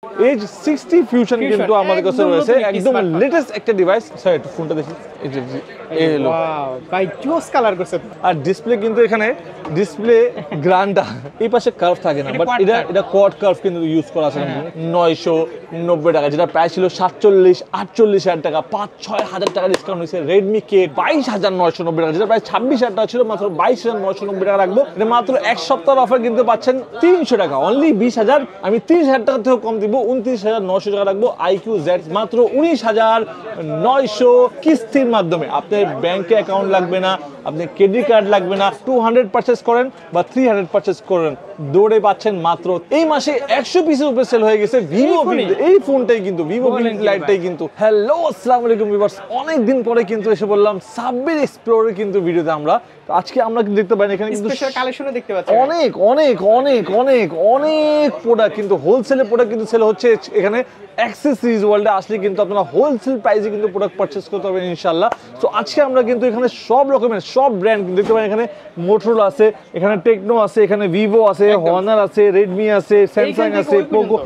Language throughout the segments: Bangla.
এজ 60 ফিউশন কিন্তু আমাদের কাছে রয়েছে, একদম লেটেস্ট একটা ডিভাইস। স্যার একটু ফোনটা দেখি, এই হলো ওয়াও ভাই জোস কালার করছে। আর ডিসপ্লে কিন্তু এখানে ডিসপ্লে গ্রান্ডা এই পাশে কার্ভ থাকে না, বাট এটা কোয়াড কার্ভ কিন্তু ইউজ করা আছে। 990 টাকা, যেটা প্রাইস ছিল 47-48 টাকা, 5-6 হাজার টাকা ডিসকাউন্ট হয়েছে। রেডমি কে 22,990 টাকা, যেটা প্রায় 26,000 টাকা ছিল, মাত্র 22,990 টাকা রাখবো। এটা মাত্র এক সপ্তাহের অফার কিন্তু পাচ্ছেন 300 টাকা, অনলি 20,000। আমি 30,000 টাকা থেকেও কম দিব, 29,900 টাকা রাখবো। IQ Z মাত্র 19,900 কিস্তির মাধ্যমে। আপনার ব্যাংকে অ্যাকাউন্ট লাগবে না, আপনি ক্রেডিট কার্ড লাগবে না। 200 পারচেস করেন বা 300 পারচেস করেন, দৌড়ে পাচ্ছেন মাত্র এই মাসে 100 পিসের উপরে সেল হয়ে গেছে ভিভো এই ফোনটাই কিন্তু, ভিভো লাইটটাই কিন্তু। হ্যালো আসসালামু আলাইকুম ভিউয়ার্স, অনেক দিন পরে কিন্তু এসে বললাম সাব্বির এক্সপ্লোরের কিন্তু ভিডিওতে। আমরা আজকে আমরা দেখতে পাই এখানে কিন্তু স্পেশাল কালেকশনও দেখতে পাচ্ছি। অনেক অনেক অনেক অনেক অনেক প্রোডাক্ট কিন্তু হোলসেলের প্রোডাক্ট কিন্তু সেল হচ্ছে এখানে। অ্যাক্সেসরিজ ওয়ার্ল্ডে আসলে কিন্তু আপনারা হোলসেল প্রাইসে কিন্তু প্রোডাক্ট পারচেস করতে পারবেন ইনশাআল্লাহ। সো আজকে আমরা কিন্তু এখানে সব রকমের সব ব্র্যান্ড দেখতে পাই। এখানে মোটরোলা আছে, এখানে টেকনো আছে, এখানে ভিভো আছে, হনার আছে, রেডমি আছে, স্যামসাং আছে, পোকো,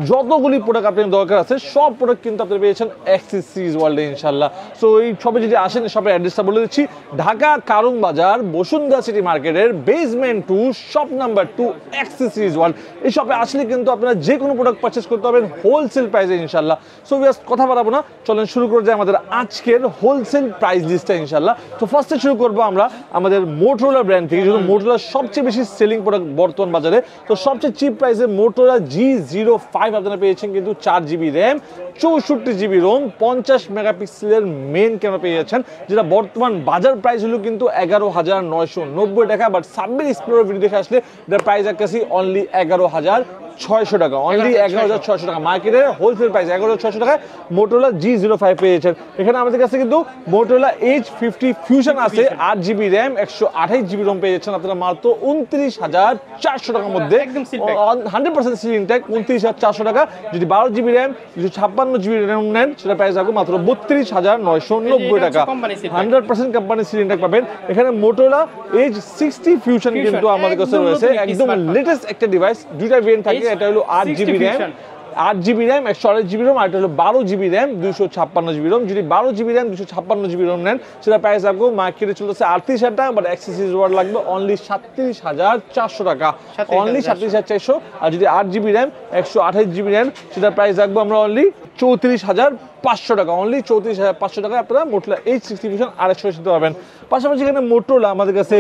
যতগুলি প্রোডাক্ট আপনার দরকার আছে সব প্রোডাক্ট কিন্তু আপনি পেয়েছেন অ্যাক্সেসরিজ ওয়ার্ল্ডে ইনশাআল্লাহ। সো এই শপে যদি আসেন, শপের অ্যাড্রেসটা বলে দিচ্ছি, ঢাকা কারণ বাজার বসুন্ধরা সিটি মার্কেটের basement 2 shop number 2 accessories world. এই শপে আসলে কিন্তু আপনারা যে কোনো প্রোডাক্ট পারচেস করতে পারবেন হোলসেল প্রাইসে ইনশাআল্লাহ। সো ভিউয়ার্স কথা বাড়াবো না, চলেন শুরু করে যাই আমাদের আজকের হোলসেল প্রাইস লিস্টটা ইনশাআল্লাহ। তো ফার্স্টে শুরু করবো আমরা আমাদের মোটরোলা ব্র্যান্ড থেকে, যেহেতু মোটরোলা সবচেয়ে বেশি সেলিং প্রোডাক্ট বর্তমান বাজারে। তো সবচেয়ে চিপ প্রাইসে মোটরোলা G05 আপনারা পেয়েছেন কিন্তু 4GB র্যাম, 64GB রোম, 50 মেগাপিক্সেলের মেইন ক্যামেরা পেয়ে যাচ্ছেন, যেটা বর্তমান বাজার প্রাইস হলো কিন্তু 11,990 টাকা। বাট সাব্বির এক্সপ্লোরার ভিডিও দেখে আসলে এটার প্রাইস আকাশি অনলি 11,600 টাকা, অনলি 11,600 টাকা। মার্কেটের হোলসেল প্রাইস 11,600 টাকায় মোটরোলা G05 পেয়েছেন। এখানে আমাদের কাছে কিন্তু মোটরোলা H50 ফিউশন আছে, 8GB র্যাম, 128GB রোম পেয়ে যাচ্ছেন আপনারা মাত্র 29,400 টাকার মধ্যে। 100% সিল ইনটেক, 29,400 টাকা। যদি 12GB র্যাম, 256GB র্যাম নেন, সেটা প্রাইস রাখবো মাত্র 32,990 টাকা। 100% কোম্পানি সিল ইনটেক পাবেন। এখানে মোটরোলা H60 ফিউশন কিন্তু আমাদের কাছে রয়েছে, একদম লেটেস্ট একটা ডিভাইস। দুইটা ভেরিয়েন্ট থাকে, এটা হলো 8GB RAM, 8GB RAM, 128GB Rome, আর এটা হলো 12GB র্যাম, 256GB রোম। যদি 12GB র্যাম, 256GB রোম নেন, সেটা প্রাইস রাখবো মার্কেটে চলতেছে 38,000 টাকা, বাট অ্যাক্সেসরিজ ওয়ার্ড লাগবে অনলি 37,400 টাকা, অনলি 37,400। আর যদি 8GB র্যাম, 128GB র্যাম, সেটা প্রাইস রাখবো আমরা অনলি 34,500 টাকা, অনলি 34,500 টাকায় আপনারা মোটরোলা H60 ফিউশন আরেকশো নিতে পারবেন। পাশাপাশি এখানে মোটরোলা আমাদের কাছে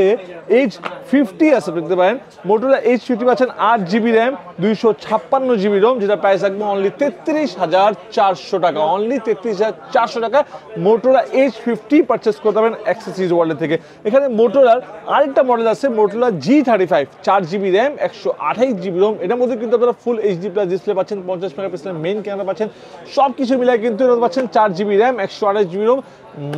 H50 আছে, দেখতে পারেন। মোটরোলা H50 পাচ্ছেন 8GB র্যাম, 256GB রোম, যেটা প্রাইস রাখবো অনলি 33,400 টাকা, অনলি 33,400 টাকা মোটরোলা H50 পারচেস করতে পারবেন অ্যাক্সেসরিজ ওয়ার্ল্ড থেকে। এখানে মোটরোলার আরেকটা মডেল আছে, Motorola G35, 4GB RAM, 128GB Rome. এটার মধ্যে কিন্তু আপনারা ফুল HD প্লাস ডিসপ্লে পাচ্ছেন, 50 মেগাপিক্সেলের মেইন ক্যামেরা পাচ্ছেন, সব কিছু মিলাই কিন্তু এটা পাচ্ছেন 4GB র্যাম, 128GB রোম।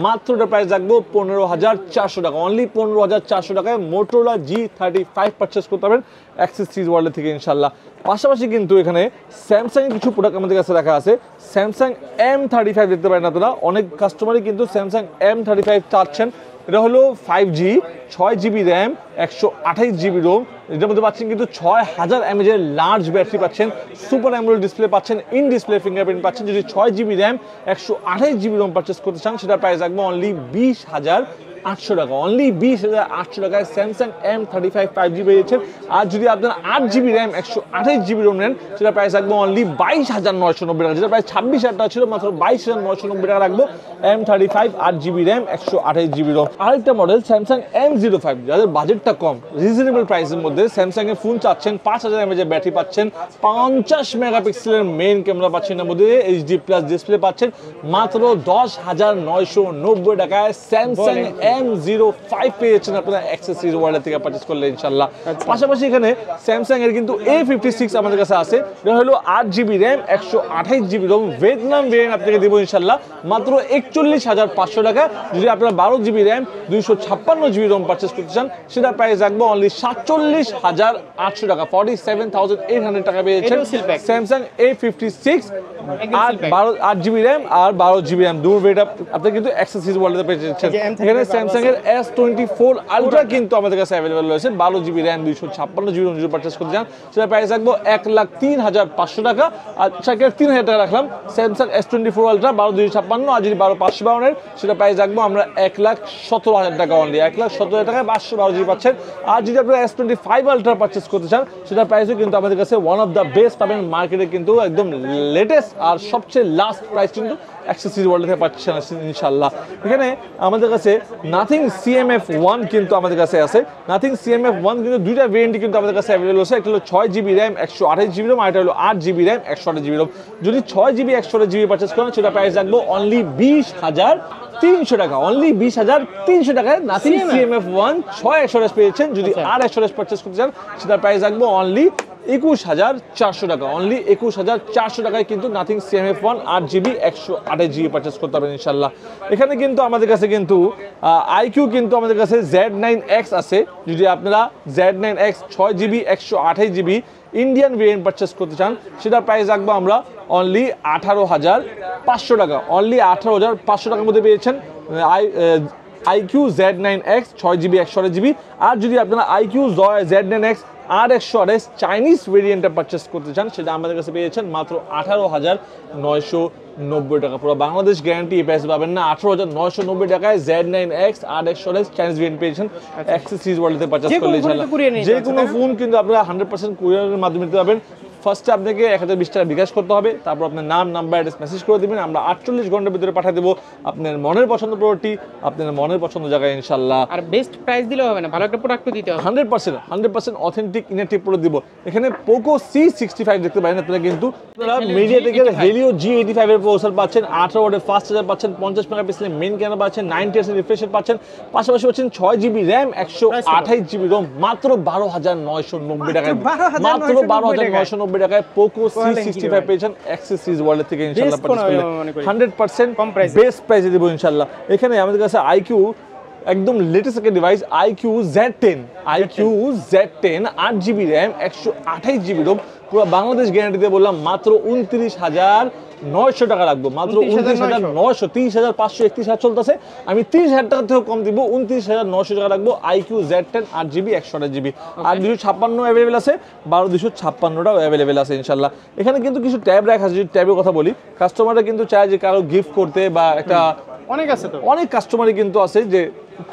মাত্র এটা প্রাইস রাখবো 15,400 টাকা, অনলি 15,400 টাকায় মোটরোলা G35 পারচেস করতে পারবেন অ্যাক্সেসরিজ ওয়ার্ল্ড থেকে ইনশাআল্লাহ। পাশাপাশি কিন্তু এখানে স্যামসাং এর কিছু প্রোডাক্ট আমাদের কাছে রাখা আছে। স্যামসাং M35 দেখতে পারেন আপনারা, অনেক কাস্টমারই কিন্তু স্যামসাং M35 চাচ্ছেন। এটা হলো 5G, 6GB RAM, 128GB Rome. এটার মধ্যে পাচ্ছেন কিন্তু 6,000 mAh এর লার্জ ব্যাটারি পাচ্ছেন, সুপার অ্যামোলেড ডিসপ্লে পাচ্ছেন, ইন ডিসপ্লে ফিঙ্গারপ্রিন্ট পাচ্ছেন। যদি 6GB RAM, 128GB Rome purchase করতে চান, সেটা প্রাইস রাখবো অনলি 20,800 টাকা, অনলি 20,800 টাকায় স্যামসাং M35 5G পেয়েছেন। আর যদি আপনার 8GB র্যাম, 128GB রোম নেন, সেটা প্রাইস রাখবো অনলি 22,990 টাকা, যেটা প্রায় 26,000 টাকা ছিল, মাত্র 22,990 টাকা রাখবো। M35 8GB RAM, 128GB ROM. আরেকটা মডেল স্যামসাং M05, যাদের বাজেটটা কম, রিজনেবল প্রাইসের মধ্যে স্যামসাং এর ফোন চাচ্ছেন, 5,000 mAh এর ব্যাটারি পাচ্ছেন, 50 মেগাপিক্সেলের মেইন ক্যামেরা পাচ্ছেন, এর মধ্যে HD প্লাস ডিসপ্লে পাচ্ছেন, মাত্র 10,990 টাকায় স্যামসাং M05 পেয়েছেন আপনারা অ্যাক্সেসরিজ ওয়ার্ল্ড থেকে পারচেস করলে ইনশাআল্লাহ। পাশাপাশি এখানে স্যামসাং এর কিন্তু A56 আমাদের কাছে আছে, এটা হলো 8GB RAM, 128GB Rome, Vietnam variant আপনাকে দেবো ইনশাআল্লাহ মাত্র 41,500 টাকা। যদি আপনারা 12GB RAM, 256GB Rome purchase করতে চান, সেটা প্রাইস রাখবো অনলি 47,800 টাকা, 47,800 টাকা পেয়েছেন স্যামসাং A56 8GB র্যাম আর 12GB র্যাম, দু ভেরিয়েন্ট আপনি কিন্তু অ্যাক্সেসরিজ ওয়ার্ল্ডে পেয়েছেন। এখানে স্যামসাং এর S24 আলট্রা কিন্তু আমাদের কাছে অ্যাভেলেবল রয়েছে 12GB RAM 256GB ROM যদি পারচেজ করতে চান সেটা প্রাইস রাখবো 1,03,500 টাকা। আর সেটাকে 3,000 টাকা রাখলাম স্যামসাং S24 আলট্রা 12/256 আর যদি 12/552 সেটা প্রাইস রাখবো আমরা 1,17,000 টাকা অনলি 1,17,000 টাকায় 512GB পাচ্ছেন। আর যদি আপনারা S25 আলট্রা পারচেজ করতে চান সেটা প্রাইসও কিন্তু আমাদের কাছে ওয়ান অফ দ্য বেস্ট পাবেন মার্কেটে, কিন্তু একদম লেটেস্ট আর সবচেয়ে লাস্ট প্রাইস কিন্তু অ্যাক্সেসরিজ ওয়ার্ল্ড থেকে পাচ্ছেন ইনশাআল্লাহ। এখানে আমাদের কাছে নাথিং CMF1 কিন্তু আমাদের কাছে আছে। নাথিং CMF1 কিন্তু দুইটা ভেরিয়েন্টই কিন্তু আমাদের কাছে অ্যাভেলেবল আছে, একটা হলো 6GB RAM 128GB ROM আর একটা হলো 8GB RAM 128GB ROM। যদি 6GB 128GB পারচেজ করেন সেটা প্রাইস রাখবো অনলি 20,300 টাকা, অনলি 20,300 টাকায় নাথিং CMF1 6 পেয়েছেন। যদি আর 128 পারচেজ করতে চান সেটা প্রাইস রাখবো অনলি 21,400 টাকা, অনলি 21,400 টাকায় কিন্তু nothing CMF1 8GB 128GB purchase করতে পারবেন ইনশাল্লাহ। এখানে কিন্তু আমাদের কাছে কিন্তু IQ কিন্তু আমাদের কাছে Z9X আছে। যদি আপনারা Z9X 6GB 128GB Indian variant purchase করতে চান সেটার প্রাইস রাখবো আমরা অনলি 18,500 টাকা, অনলি 18,500 টাকার মধ্যে পেয়েছেন IQ Z9X 6GB 128GB। আর যদি আপনারা IQ Z9X R128 Chinese ভেরিয়েন্টটা purchase করতে চান সেটা আমাদের কাছে পেয়েছেন মাত্র 18,990 টাকা। পুরো বাংলাদেশ গ্যারান্টি এই প্রাইস পাবেন না, 18,990 টাকায় Z9X R128 চাইনিজ ভেরিয়েন্ট পেয়েছেন অ্যাক্সেসরিজ ওয়ার্ল্ডে পারচেস করলে ইনশাআল্লাহ। যে কোনো ফোন কিন্তু আপনারা 100% কুরিয়ারের মাধ্যমে নিতে পারবেন। ফার্স্টে আপনাকে 1020 টাকা বিকাশ করতে হবে, তারপর আপনার নাম নাম্বার অ্যাড্রেস মেসেজ করে দেবেন, আমরা 48 ঘন্টার ভিতরে পাঠিয়ে দেবো আপনার মনের পছন্দ প্রোডাক্টটি আপনার মনের পছন্দ জায়গায় ইনশাআল্লাহ। আর বেস্ট প্রাইস দিলে হবে না, ভালো একটা প্রোডাক্ট দিতে হবে 100% অথেন্টিক ইনঅ্যাক্টিভ প্রোডাক্ট দিব। এখানে পোকো C65 দেখতে পারেন আপনারা, কিন্তু আপনারা মিডিয়াটেকের হেলিও G85 এর প্রসেসর পাচ্ছেন, 18 ওয়াটের ফাস্ট চার্জার পাচ্ছেন, 50 মেগাপিক্সেলের মেইন ক্যামেরা পাচ্ছেন, 90Hz রিফ্রেশ পাচ্ছেন, পাশাপাশি পাচ্ছেন 6GB RAM 128GB ROM মাত্র 12,990 টাকায়, মাত্র 12,990 টাকায় পোকো C65 পেয়েছেন অ্যাক্সেসরিজ ওয়ার্ল্ড থেকে ইনশাআল্লাহ পারচেজ করলে 100% কম প্রাইস বেস্ট প্রাইসে দেব ইনশাআল্লাহ। এখানে আমাদের কাছে IQ একদম লেটেস্ট একটা device IQ Z10 8GB RAM 128GB ROM পুরো বাংলাদেশ গ্যারান্টি দিয়ে বললাম মাত্র 29,900 টাকা রাখবো, মাত্র 29,900, 30,500 31,000 চলতেছে, আমি 30,000 টাকা থেকে কম দিব, 29,900 টাকা রাখবো IQ Z10 8GB 128GB। আর 256 অ্যাভেলেবেল আছে, 12,256টাও অ্যাভেলেবেল আছে ইনশাল্লাহ। এখানে কিন্তু কিছু ট্যাব রাখা আছে, যদি ট্যাবের কথা বলি কাস্টমাররা কিন্তু চায় যে কারো গিফট করতে বা একটা অনেক আছে, তো অনেক কাস্টমারই কিন্তু আছে যে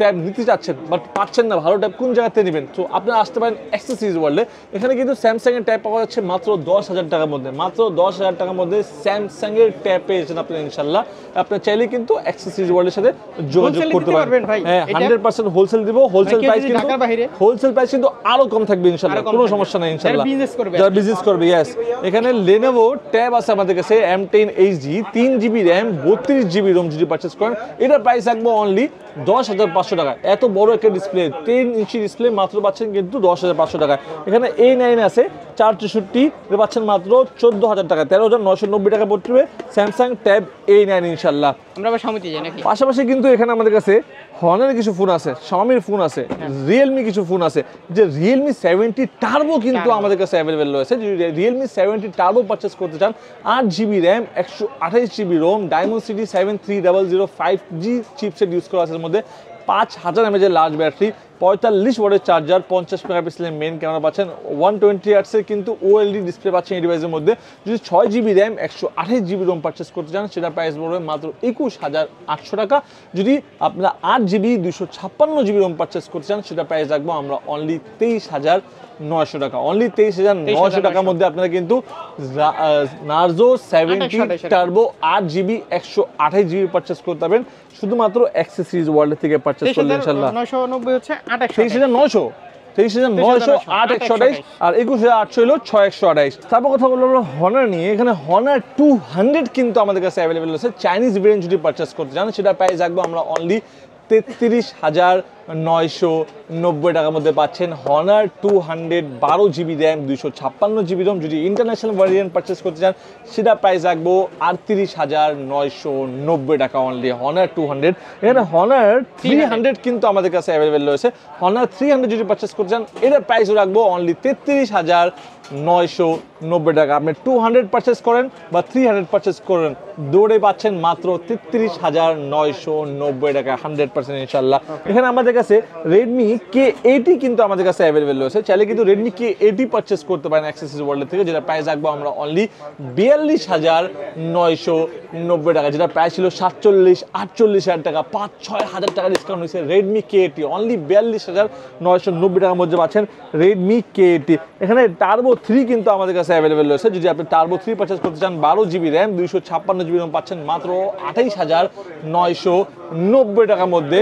ট্যাব নিতে চাচ্ছেন বাট পাচ্ছেন না, ভালো ট্যাব কোন জায়গাতে নেবেন, তো আপনারা আসতে পারেন অ্যাক্সেসরিজ ওয়ার্ল্ডে। এখানে কিন্তু স্যামসাং এর ট্যাব পাওয়া যাচ্ছে মাত্র 10,000 টাকার মধ্যে, মাত্র 10,000 টাকার মধ্যে স্যামসাং এর ট্যাব পেয়েছেন আপনি ইনশাআল্লাহ। আপনারা চাইলে কিন্তু অ্যাক্সেসরিজ ওয়ার্ল্ডের সাথে যোগাযোগ করতে পারবেন। হ্যাঁ 100% হোলসেল দিব, হোলসেল প্রাইস কিন্তু হোলসেল প্রাইস কিন্তু আরো কম থাকবে ইনশাআল্লাহ, কোনো সমস্যা নাই ইনশাআল্লাহ। যারা বিজনেস করবে ইয়েস। এখানে Lenovo ট্যাব আছে আমাদের কাছে M10 HD 3GB RAM 32GB ROM যদি পারচেজ করেন এটার প্রাইস রাখবো অনলি 10,500 টাকা। এত বড় একটা ডিসপ্লে 10 ইঞ্চি ডিসপ্লে মাত্র পাচ্ছেন কিন্তু 10,500 টাকা। এখানে A9 আছে 464 এটা পাচ্ছেন মাত্র 14,000 টাকা, 13,990 টাকা পড়বে স্যামসাং ট্যাব A9 ইনশাআল্লাহ। আমরা আবার সমিতি যাই নাকি? পাশাপাশি কিন্তু এখানে আমাদের কাছে হর্নের কিছু ফোন আছে, Xiaomi ফোন আছে, Realme কিছু ফোন আছে, যে Realme 70 টার্বো কিন্তু আমাদের কাছে অ্যাভেলেবেল রয়েছে। যদি Realme 70 টার্বো পারচেজ করতে চান 8GB RAM 128GB ROM Dimensity 7300 5G chipset use করা আছে, এর মধ্যে 5000 mAh লার্জ ব্যাটারি, 45 ওয়াটের চার্জার, 50 মেগাপিক্সেলের মেইন ক্যামেরা পাচ্ছেন, 120Hz এর কিন্তু OLED ডিসপ্লে পাচ্ছেন এই ডিভাইসের মধ্যে। যদি 6GB RAM 128GB ROM purchase করতে চান সেটা প্রাইস পড়বে মাত্র 21,800 টাকা। যদি আপনারা 8GB 256GB ROM পারচেজ করতে চান সেটা প্রাইস রাখবো আমরা অনলি 23,900 টাকা, অনলি 23,900 টাকার মধ্যে আপনারা কিন্তু Narzo 70 turbo 8GB 128GB purchase করতে পারবেন শুধুমাত্র অ্যাক্সেসরিজ ওয়ার্ল্ড থেকে পারচেজ করলে ইনশাআল্লাহ। 990 হচ্ছে 23,900 23,900 আর 21,800 হলো 6,128। তারপর কথা বলবো হনার নিয়ে। এখানে হনার 200 কিন্তু আমাদের কাছে অ্যাভেলেবেল আছে, চাইনিজ ভেরিয়েন্ট যদি পারচেজ করতে চান সেটা প্রাইস রাখবো আমরা অনলি 33,000 টাকার মধ্যে পাচ্ছেন Honor 200 12GB RAM 256GB ROM. যদি ইন্টারন্যাশনাল ভ্যারিয়েন্ট পারচেস করতে চান সেটা প্রাইস রাখবো 38,990 টাকা অনলি হনার 200। এখানে হনার 300 কিন্তু আমাদের কাছে অ্যাভেলেবেল রয়েছে। হনার 300 যদি পারচেস করতে চান এটার প্রাইসও রাখবো অনলি 33,990 টাকা। আপনি 200 পারচেস করেন বা 300 পারচেস করেন দৌড়ে পাচ্ছেন মাত্র 33,990 টাকা 100% ইনশাল্লাহ। এখানে আমাদের কাছে রেডমি K80 কিন্তু আমাদের কাছে অ্যাভেলেবেল রয়েছে। চাইলে কিন্তু রেডমি K80 পারচেস করতে পারেন অ্যাক্সেসরিজ ওয়ার্ল্ড থেকে, যেটা প্রাইস রাখবো আমরা অনলি 42,990 টাকা, যেটা প্রাইস ছিল 47-48 টাকা, 5-6 হাজার টাকা ডিসকাউন্ট হয়েছে। রেডমি K80 অনলি 42,990 টাকার মধ্যে পাচ্ছেন রেডমি K80। এখানে টার্বো 3 কিন্তু আমাদের কাছে অ্যাভেলেবেল রয়েছে। যদি আপনি টার্বো 3 পারচেস করতে চান 12GB র্যাম 256GB রোম পাচ্ছেন মাত্র 28,990 টাকার মধ্যে।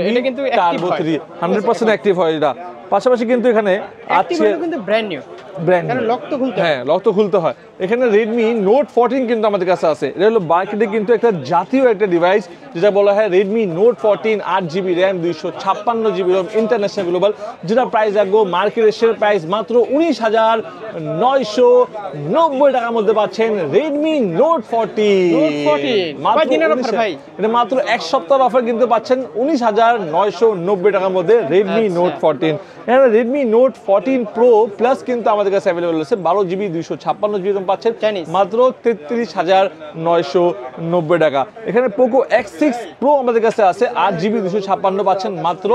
এটা কিন্তু টার্বো 3 100% অ্যাক্টিভ হয় এটা। পাশাপাশি কিন্তু এখানে আছে কিন্তু ব্র্যান্ড নিউ ব্র্যান্ড, কারণ লক তো খুলতে হ্যাঁ লক তো খুলতে হয়। এখানে রেডমি নোট 14 কিন্তু আমাদের কাছে আছে। এটা হলো মার্কেটে কিন্তু একটা জাতীয় একটা ডিভাইস, যেটা বলা হয় Redmi Note 14 8GB RAM 256GB ROM international global, যেটা প্রাইস রাখবো মার্কেটের শেয়ার প্রাইস মাত্র 19,990 টাকার মধ্যে পাচ্ছেন রেডমি নোট 14 মাত্র দিনের অফার ভাই। এটা মাত্র এক সপ্তাহের অফার কিন্তু পাচ্ছেন 19,990 টাকার মধ্যে রেডমি নোট 14। এখানে রেডমি নোট 14 প্রো প্লাস কিন্তু আমাদের কাছে অ্যাভেলেবল আছে 12GB 256GB রোম পাচ্ছেন মাত্র 33,990 টাকা। এখানে পোকো X6 প্রো আমাদের কাছে আছে 8GB 256 পাচ্ছেন মাত্র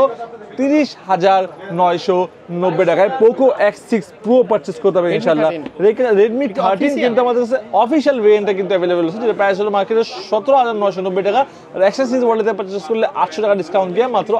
30,990 টাকায় পোকো X6 প্রো পারচেস করতে হবে ইনশাআল্লাহ। রেডমি 13 কিন্তু আমাদের কাছে অফিশিয়াল ভেরিয়েন্টটা কিন্তু অ্যাভেলেবল আছে, যেটা প্রাইস হলো মার্কেটে 17,990 টাকা। আর অ্যাক্সেসরিজ ওয়ার্ল্ডে পারচেস করলে 800 টাকা ডিসকাউন্ট দিয়ে মাত্র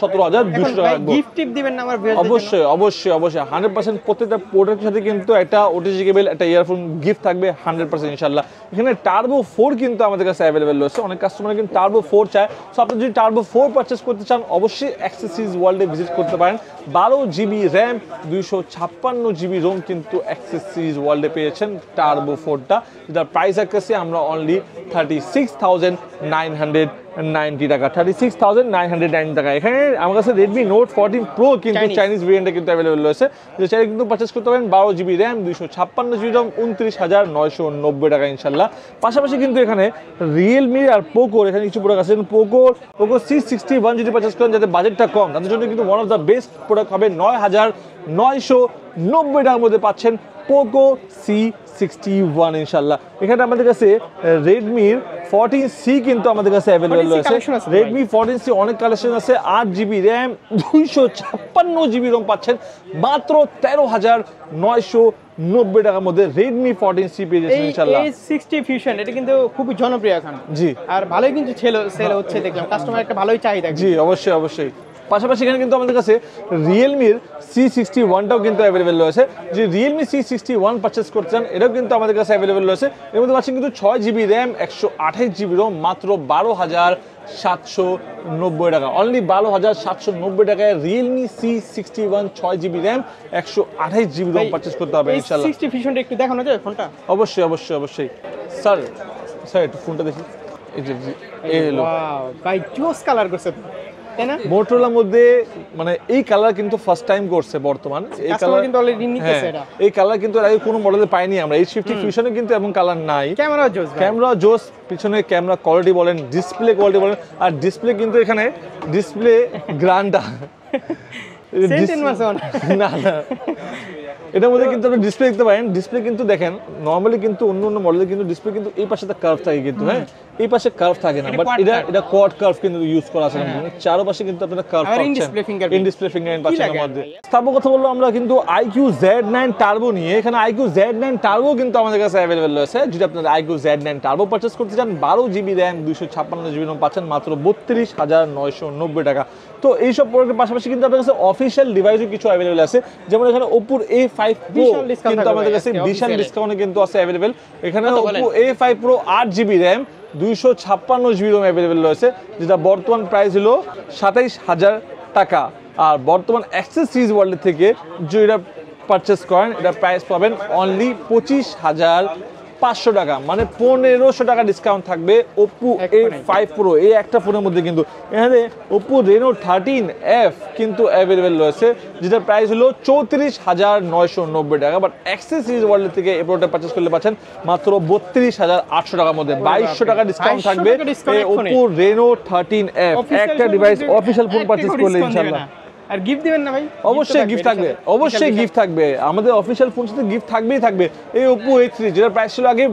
17,200 টাকা রাখবো। গিফট টিপ দিবেন না আমার ভিউয়ারদের? অবশ্যই অবশ্যই অবশ্যই 100% প্রত্যেকটা প্রোডাক্টের সাথে কিন্তু একটা ওটিজি কেবল একটা ইয়ারফোন গিফট থাকবে 100% ইনশাআল্লাহ। এখানে টার্বো 4 কিন্তু আমাদের কাছে অ্যাভেলেবেল রয়েছে। অনেক কাস্টমার কিন্তু টার্বো 4 চায়। সো আপনি যদি টার্বো 4 পারচেস করতে চান অবশ্যই অ্যাক্সেসরিজ ওয়ার্ল্ডে ভিজিট করতে পারেন। 12GB র্যাম 256GB রোম কিন্তু অ্যাক্সেসরিজ ওয়ার্ল্ডে পেয়েছেন টার্বো 4টা, যেটার প্রাইস রাখতেছি আমরা অনলি 36,990 টাকা 36,990 টাকা। এখানে আমার কাছে রেডমি নোট 14 প্রো কিন্তু চাইনিজ ভেরিয়েন্টে কিন্তু অ্যাভেলেবল রয়েছে, যে চাইলে কিন্তু পারচেস করতে পারেন 12GB র্যাম 256GB রোম 29,990 টাকা ইনশাল্লাহ। পাশাপাশি কিন্তু এখানে রিয়েলমি আর পোকোর এখানে কিছু প্রোডাক্ট আছে। পোকো C61 যদি পারচেস করেন যাদের বাজেটটা কম তাদের জন্য কিন্তু one of the best product হবে 9,990 টাকার মধ্যে পাচ্ছেন পোকো C61 ইনশাল্লাহ। এখানে আমাদের কাছে রেডমির 14C কিন্তু আমাদের কাছে অ্যাভেলেবল রয়েছে। রেডমি 14C অনেক কালেকশন আছে। 8GB র্যাম 256GB রোম পাচ্ছেন মাত্র 13,990 টাকার মধ্যে রেডমি 14C পেয়ে যাচ্ছেন ইনশাআল্লাহ। এই 60 ফিউশন এটা কিন্তু খুবই জনপ্রিয় এখন। জি, আর ভালোই কিন্তু সেল হচ্ছে দেখলাম, কাস্টমার একটা ভালোই চাহিদা। জি অবশ্যই অবশ্যই। পাশাপাশি এখানে কিন্তু আমাদের কাছে রিয়েলমির C61টাও কিন্তু অ্যাভেলেবেল রয়েছে। যে রিয়েলমি C61 পারচেস করতে চান এটাও কিন্তু আমাদের কাছে অ্যাভেলেবেল রয়েছে। এর মধ্যে পাচ্ছেন কিন্তু 6GB র্যাম 128GB রোম মাত্র 12,790 টাকা অনলি 12,790 টাকায় Realme C61 6GB RAM 128GB Rome purchase করতে হবে ইনশাআল্লাহ। 60 ফিউশনটা একটু দেখানো যায় ফোনটা? অবশ্যই অবশ্যই অবশ্যই। স্যার একটু ফোনটা দেখি। এই হলো ওয়াও ভাই, জোস কালার করছে তো, তাই না? মোটরোলার মধ্যে মানে এই কালার কিন্তু ফার্স্ট টাইম করছে বর্তমান। এই কালার কিন্তু অলরেডি নিতেছে এটা। এই কালার কিন্তু এর আগে কোনো মডেলে পাইনি আমরা। এই H50 ফিউশনে কিন্তু এমন কালার নাই। ক্যামেরা জোস ভাই, ক্যামেরা জোস, পিছনে ক্যামেরা কোয়ালিটি বলেন, ডিসপ্লে কোয়ালিটি বলেন, আর ডিসপ্লে কিন্তু এখানে ডিসপ্লে গ্রান্ডা না না এটার মধ্যে কিন্তু আপনি ডিসপ্লে দেখতে পারেন। ডিসপ্লে কিন্তু দেখেন নরমালি কিন্তু অন্য অন্য মডেলে কিন্তু ডিসপ্লে কিন্তু এই পাশে কার্ভ থাকে কিন্তু, হ্যাঁ এই পাশে কার্ভ থাকে না, বাট এটা কোয়াড কার্ভ কিন্তু ইউজ করা আছে। চারপাশে কিন্তু আপনারা কার্ভ পাচ্ছেন, ইন ডিসপ্লে ফিঙ্গারপ্রিন্ট পাচ্ছেন এর মধ্যে। তারপর কথা বললো আমরা কিন্তু IQ Z9 টার্বো নিয়ে। এখানে IQ Z9 টার্বো কিন্তু আমাদের কাছে অ্যাভেলেবেল রয়েছে। যদি আপনারা IQ Z9 টার্বো পারচেস করতে চান 12GB র্যাম 256GB রোম পাচ্ছেন মাত্র 32,990 টাকা। তো এইসব প্রোডাক্টের পাশাপাশি কিন্তু আপনার কাছে অফিসিয়াল ডিভাইসও কিছু অ্যাভেলেবেল আছে, যেমন এখানে Oppo A5 Pro কিন্তু আমাদের কাছে বিশাল ডিসকাউন্টে কিন্তু আছে অ্যাভেলেবেল। এখানে Oppo A5 Pro 8GB RAM 256GB ROM available রয়েছে, যেটা বর্তমান প্রাইস হলো 27,000 টাকা। আর বর্তমান অ্যাক্সেসরিজ ওয়ার্ল্ড থেকে যদি এটা পারচেস করেন এটা প্রাইস পাবেন অনলি 25,000 500 টাকা, মানে 1500 টাকা ডিসকাউন্ট থাকবে Oppo A5 Pro এই একটা ফোনের মধ্যে। কিন্তু এখানে Oppo Reno 13F কিন্তু অ্যাভেলেবেল রয়েছে, যেটার প্রাইস হলো 34,990 টাকা। বাট অ্যাক্সেস সিরিজ ওয়ার্ল্ড থেকে এই প্রোডাক্ট পারচেজ করলে পাচ্ছেন মাত্র 32,800 টাকার মধ্যে। 2200 টাকা ডিসকাউন্ট থাকবে Oppo Reno 13F একটা ডিভাইস অফিশিয়াল ফোন পারচেজ করলে ইনশাআল্লাহ। আর গিফট দিবেন না ভাই? অবশ্যই গিফট থাকবে, অবশ্যই গিফট থাকবে, আমাদের অফিশিয়াল ফোন সাথে গিফট থাকবেই থাকবে। এই Oppo A3 যেটার প্রাইস ছিল আগে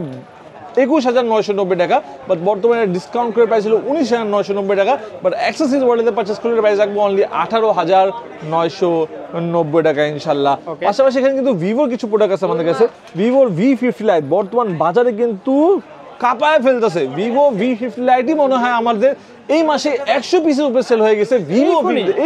21,990 টাকা, বাট বর্তমানে ডিসকাউন্ট করে প্রাইস ছিল 19,990 টাকা। বাট অ্যাক্সেসরিজ ওয়ার্ল্ডে পারচেজ করলে প্রাইস রাখবো অনলি 18,990 টাকা ইনশাল্লাহ। পাশাপাশি এখানে কিন্তু ভিভোর কিছু প্রোডাক্ট আছে আমাদের কাছে। ভিভোর V50 Lite বর্তমান বাজারে কিন্তু কাঁপায় ফেলতেছে। ভিভো V50 Lite মনে হয় আমাদের এই মাসে 100 পিসের উপরে সেল হয়ে গেছে। ভিভো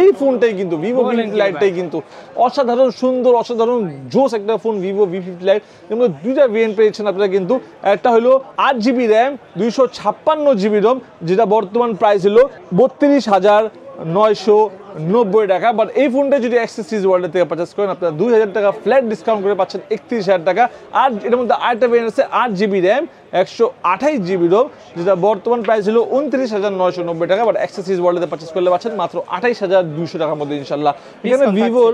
এই ফোনটাই কিন্তু ভিভো V50 Liteটাই কিন্তু অসাধারণ সুন্দর, অসাধারণ জোস একটা ফোন ভিভো V50 Lite। যেমন দুইটা ভেরিয়েন্ট পেয়েছেন আপনারা কিন্তু, একটা হলো 8GB RAM 256GB ROM, যেটা বর্তমান প্রাইস হলো 32,990 টাকা। বাট এই ফোনটা যদি অ্যাক্সেসরিজ ওয়ার্ল্ড থেকে পারচেজ করেন আপনারা 2,000 টাকা ফ্ল্যাট ডিসকাউন্ট করে পাচ্ছেন 31,000 টাকা। আর এটার মধ্যে আরেকটা ভেরিয়েন্ট আছে 8GB RAM 128GB ROM, যেটা বর্তমান প্রাইস হলো 29,990 টাকা। বাট অ্যাক্সেসরিজ ওয়ার্ল্ডে পারচেজ করলে পাচ্ছেন মাত্র 28,200 টাকার মধ্যে ইনশাল্লাহ। এখানে ভিভোর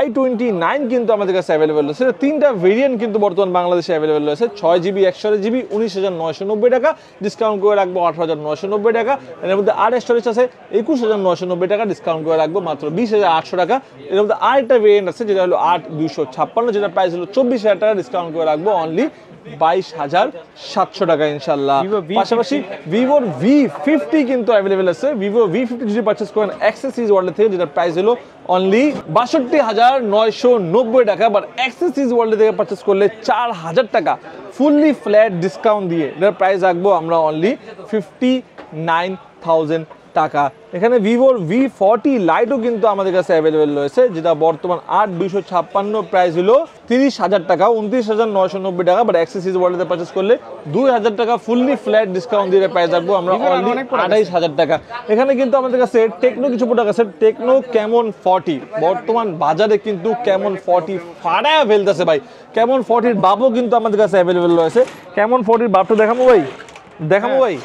Y29 কিন্তু আমাদের কাছে অ্যাভেলেবেল রয়েছে। তিনটা ভেরিয়েন্ট কিন্তু বর্তমান বাংলাদেশে অ্যাভেলেবেল রয়েছে। 6GB 128GB 19,990 টাকা, ডিসকাউন্ট করে রাখবো 18,990 টাকা। এর মধ্যে আর স্টোরেজ আছে 21,990 টাকা, ডিসকাউন্ট করে রাখবো মাত্র 20,800 টাকা। এর মধ্যে আরেকটা ভেরিয়েন্ট আছে যেটা হলো 8/256, যেটা প্রাইস হলো 24,000 টাকা, ডিসকাউন্ট করে রাখবো অনলি 22,700 টাকা ইনশাল্লাহ। পাশাপাশি ভিভোর V50 কিন্তু অ্যাভেলেবেল আছে। ভিভো V50 যদি পারচেজ করেন অ্যাক্সেসরিজ ওয়ার্ল্ড থেকে, যেটা প্রাইস হলো অনলি 62,990 টাকা। বাট অ্যাক্সেসরিজ ওয়ার্ল্ড থেকে পারচেজ করলে 4,000 টাকা ফুললি ফ্ল্যাট ডিসকাউন্ট দিয়ে এটার প্রাইস রাখবো আমরা অনলি 59,000 টাকা। এখানে ভিভোর V40 Liteও কিন্তু আমাদের কাছে অ্যাভেলেবেল রয়েছে, যেটা বর্তমান 8/256 প্রাইস হলো 30,000 টাকা, 29,990 টাকা। বাট অ্যাক্সেসরিজ ওয়ার্ল্ডে পারচেজ করলে 2,000 টাকা ফুললি ফ্ল্যাট ডিসকাউন্ট দিয়ে প্রাইস রাখবো আমরা অনলি 28,000 টাকা। এখানে কিন্তু আমাদের কাছে টেকনো কিছু প্রোডাক্ট আছে। টেকনো Camon 40 বর্তমান বাজারে কিন্তু Camon 40 ফাড়ায় ফেলতেছে ভাই। Camon 40 বাপও কিন্তু আমাদের কাছে অ্যাভেলেবেল রয়েছে। Camon 40 বাপটা দেখাবো ভাই, দেখাবো ভাই,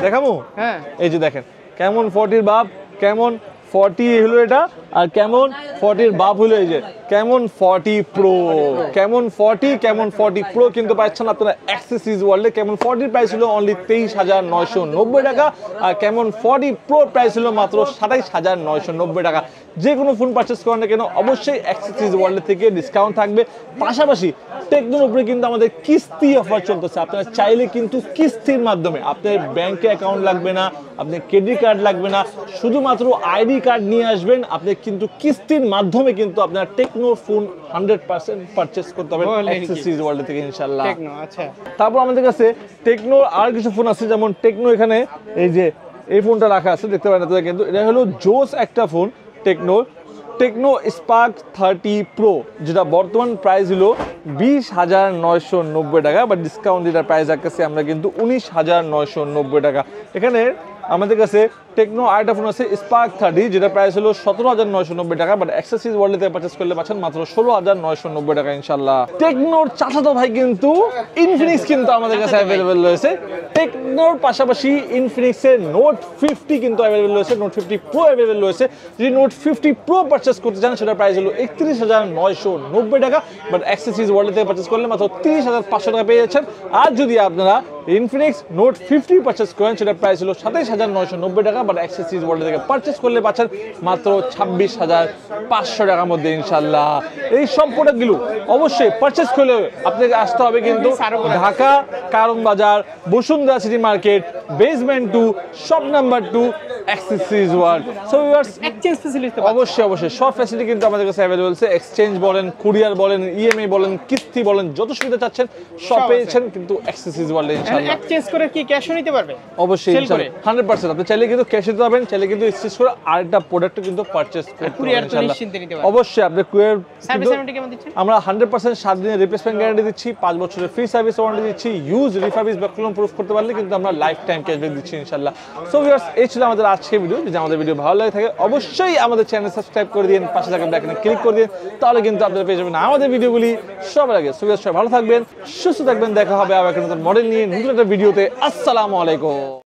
দেখাবো। হ্যাঁ এই যে দেখেন Camon 40 বাপ, Camon 40 হলো এটা, আর Camon 40 বাপ হলো এই যে Camon 40 Pro। Camon 40 Pro কিন্তু পাচ্ছেন আপনারা অ্যাক্সেসরিজ ওয়ার্ল্ডে। Camon 40 প্রাইস হলো অনলি 23,990 টাকা, আর Camon 40 Pro প্রাইস হলো মাত্র 27,990 টাকা। যে কোনো ফোন পারচেজ করেন না কেন অবশ্যই অ্যাক্সেসরিজ ওয়ার্ল্ড থেকে ডিসকাউন্ট থাকবে। পাশাপাশি টেকনোর উপরে কিন্তু আমাদের কিস্তি অফার চলতেছে। আপনারা চাইলে কিন্তু কিস্তির মাধ্যমে, আপনার ব্যাংকে অ্যাকাউন্ট লাগবে না, আপনার ক্রেডিট কার্ড লাগবে না, শুধুমাত্র আইডি কার্ড নিয়ে আসবেন, আপনি কিন্তু কিস্তির মাধ্যমে কিন্তু আপনার টেকনো ফোন 100% পারচেজ করতে হবে অ্যাক্সেসরিজ ওয়ার্ল্ড থেকে ইনশাআল্লাহ। আচ্ছা, তারপর আমাদের কাছে টেকনোর আর কিছু ফোন আছে, যেমন টেকনো এখানে এই যে এই ফোনটা রাখা আছে দেখতে পারেন আপনারা, কিন্তু এটা হলো জোস একটা ফোন টেকনো স্পার্ক 30 Pro, যেটা বর্তমান প্রাইস হলো 20,990 টাকা। বাট ডিসকাউন্ট যেটা প্রাইস রাখতেছি আমরা কিন্তু 19,990 টাকা। এখানে আমাদের কাছে টেকনো আরেকটা ফোন আছে স্পার্ক 30, যেটা প্রাইস হলো 17,990 টাকা। বাট অ্যাক্সেসরিজ ওয়ার্ল্ড থেকে পারচেজ করলে পাচ্ছেন মাত্র 16,990 টাকা ইনশাআল্লাহ। টেকনোর চাচাতো ভাই কিন্তু ইনফিনিক্স কিন্তু আমাদের কাছে অ্যাভেলেবেল রয়েছে। টেকনোর পাশাপাশি ইনফিনিক্সের নোট 50 কিন্তু অ্যাভেলেবেল রয়েছে, নোট 50 Pro অ্যাভেলেবেল রয়েছে। যদি নোট 50 Pro পারচেজ করতে চান সেটার প্রাইস হলো 31,990 টাকা। বাট অ্যাক্সেসরিজ ওয়ার্ল্ড থেকে পারচেজ করলে মাত্র 30,500 টাকা পেয়ে যাচ্ছেন। আর যদি আপনারা ইনফিনিক্স নোট 50 পারচেজ করেন সেটার প্রাইস হলো 27,990 টাকা। বাট অ্যাক্সেসরিজ ওয়ার্ল্ড থেকে পারচেজ করলে পাচ্ছেন মাত্র 26,500 টাকার মধ্যে ইনশাআল্লাহ। এই সব প্রোডাক্টগুলো অবশ্যই পারচেজ করলে আপনাকে আসতে হবে কিন্তু ঢাকা কারণ বাজার, Bashundhara city market, basement 2, shop number 2, accessories world. So viewers, exchange facility অবশ্যই সব ফ্যাসিলিটি কিন্তু আমাদের কাছে অ্যাভেলেবল আছে। এক্সচেঞ্জ বলেন, কুরিয়ার বলেন, ইএমআই বলেন, কিস্তি বলেন, যত সুবিধা চাচ্ছেন সব পেয়েছেন কিন্তু অ্যাক্সেসরিজ ওয়ার্ল্ডে ইনশাআল্লাহ। এক্সচেঞ্জ করে কি ক্যাশও নিতে পারবে? অবশ্যই ইনশাআল্লাহ 100%। আপনি চাইলে কিন্তু ক্যাশ দিতে পারবেন, চাইলে কিন্তু এক্সচেঞ্জ করে আরেকটা প্রোডাক্ট কিন্তু পারচেজ করতে পারবেন ইনশাআল্লাহ। অবশ্যই আপনি কুরিয়ার সার্ভিস ওয়ারেন্টি কেমন দিচ্ছেন? আমরা 100% 7 দিনের রিপ্লেসমেন্ট গ্যারান্টি দিচ্ছি, 5 বছরের ফ্রি সার্ভিস ওয়ারেন্টি দিচ্ছি। ইউজ রিফার্বিশ বা ক্লোন প্রুফ করতে পারলে কিন্তু আমরা লাইফ টাইম ক্যাশব্যাক দিচ্ছি ইনশাল্লাহ। সো ভিউয়ার্স, এই ছিল আমাদের আজকের ভিডিও। যদি আমাদের ভিডিও ভালো লাগে থাকে অবশ্যই আমাদের চ্যানেল সাবস্ক্রাইব করে দিন, পাশে থাকা বেল আইকনে ক্লিক করে দিন, তাহলে কিন্তু আপনারা পেয়ে যাবেন আমাদের ভিডিওগুলি সবার আগে। সো ভিউয়ার্স, সবাই ভালো থাকবেন, সুস্থ থাকবেন, দেখা হবে আবার একটা নতুন মডেল নিয়ে নতুন একটা ভিডিওতে। আসসালামু আলাইকুম।